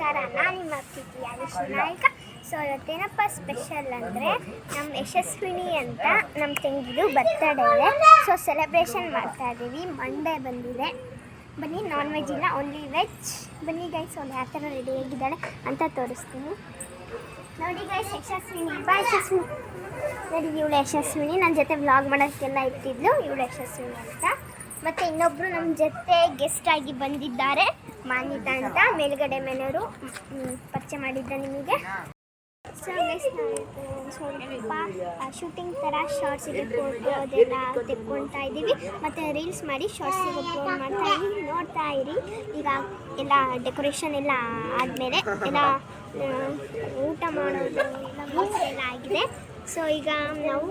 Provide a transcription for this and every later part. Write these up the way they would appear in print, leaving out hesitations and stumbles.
ನಮಸ್ಕಾರ, ನಾನು ನಿಮ್ಮ ಪ್ರೀತಿಯ ವಿಶ್ವನಾಯಕ. ಸೊ ಇವತ್ತೇನಪ್ಪ ಸ್ಪೆಷಲ್ ಅಂದರೆ ನಮ್ಮ ಯಶಸ್ವಿನಿ ಅಂತ ನಮ್ಮ ತಂಗಿದು ಬರ್ತಡೇ ಇದೆ. ಸೊ ಸೆಲೆಬ್ರೇಷನ್ ಮಾಡ್ತಾಯಿದ್ದೀವಿ. ಮಂಡೇ ಬಂದಿದೆ. ಬನ್ನಿ, ನಾನ್ ವೆಜ್ ಇಲ್ಲ, ಓನ್ಲಿ ವೆಜ್. ಬನ್ನಿ ಗೈಸ್, ಅವ್ನು ಯಾವ ಥರ ರೆಡಿ ಆಗಿದ್ದಾಳೆ ಅಂತ ತೋರಿಸ್ತೀನಿ. ನೋಡಿ ಗೈಸ್, ಯಶಸ್ವಿನಿ ಬಾ. ಯಶಸ್ವಿನಿ ನೋಡಿ, ಇವಳು ಯಶಸ್ವಿನಿ. ನನ್ನ ಜೊತೆ ವ್ಲಾಗ್ ಮಾಡೋಕ್ಕೆಲ್ಲ ಇಟ್ಟಿದ್ಲು. ಇವಳು ಯಶಸ್ವಿನಿ ಅಂತ. ಮತ್ತು ಇನ್ನೊಬ್ಬರು ನಮ್ಮ ಜೊತೆ ಗೆಸ್ಟ್ ಆಗಿ ಬಂದಿದ್ದಾರೆ, ಮಾನ್ವಿತಾ ಅಂತ. ಮೇಲ್ಗಡೆ ಮನೆಯವರು ಪರಿಚಯ ಮಾಡಿದ್ದ ನಿಮಗೆ. ಸೊ ಗೈಸ್, ಸ್ವಲ್ಪ ಶೂಟಿಂಗ್ ಥರ ಶಾರ್ಟ್ಸಿಗೆ ಫೋಟೋ ಅದೆಲ್ಲ ತೆಕ್ಕೊಳ್ತಾ ಇದ್ದೀವಿ. ಮತ್ತು ರೀಲ್ಸ್ ಮಾಡಿ ಶಾರ್ಟ್ಸಿಗೆ ಅಪ್ಲೋಡ್ ಮಾಡ್ತಾ ಇದ್ದೀವಿ. ನೋಡ್ತಾ ಇರಿ. ಈಗ ಎಲ್ಲ ಡೆಕೋರೇಷನ್ ಎಲ್ಲ ಆದಮೇಲೆ ಎಲ್ಲ ಊಟ ಮಾಡೋದು ಎಲ್ಲ ಆಗಿದೆ. ಸೊ ಈಗ ನಾವು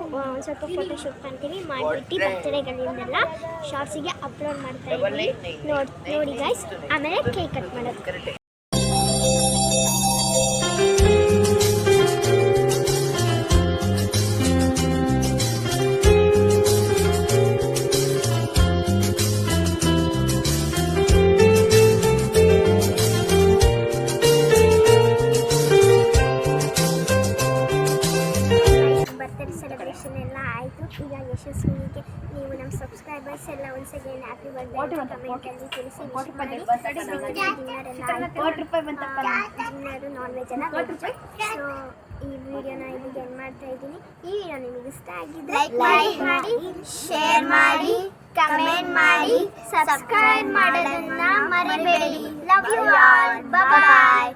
ಸ್ವಲ್ಪ ಫೋಟೋಶೂಟ್ ಮಾಡ್ತೀವಿ. ಮಾಡಿಬಿಟ್ಟು ಬರ್ತಡೇಗಳಿಂದೆಲ್ಲ ಶಾರ್ಟ್ಸಿಗೆ ಅಪ್ಲೋಡ್ ಮಾಡ್ತಾ ಇದ್ದೀವಿ. ನೋಡಿ ಗೈಸ್, ಆಮೇಲೆ ಕೇಕ್ ಕಟ್ ಮಾಡೋದು. ಸೆಲೆಬ್ರೇಷನ್ ಎಲ್ಲ ಆಯಿತು. ಈಗ ಯಶಸ್ವಿನಿಗೆ ನೀವು ನಮ್ಮ ಸಬ್ಸ್ಕ್ರೈಬರ್ಸ್ ಎಲ್ಲ ಒನ್ಸ್ ಅಗೇನ್ ಹ್ಯಾಪಿ ಬರ್ತ್ಡೇ ಕಮೆಂಟಲ್ಲಿ ತಿಳಿಸಿ. ಡಿನ್ನರು ನಾನ್ ವೆಜ್ ಎಲ್ಲ ವೆಜ್. ಸೊ ಈ ವಿಡಿಯೋನ ಇಲ್ಲಿಗೆ ಎಂಡ್ ಮಾಡ್ತಾ ಇದ್ದೀನಿ. ಈ ವಿಡಿಯೋ ನಿಮಗೆ ಇಷ್ಟ ಆಗಿದ್ರೆ ಲೈಕ್ ಮಾಡಿ, ಶೇರ್ ಮಾಡಿ, ಕಮೆಂಟ್ ಮಾಡಿ, ಸಬ್ಸ್ಕ್ರೈಬ್ ಮಾಡೋದನ್ನ ಮರಿಬೇಡಿ. Love you all. ಬಾಯ್.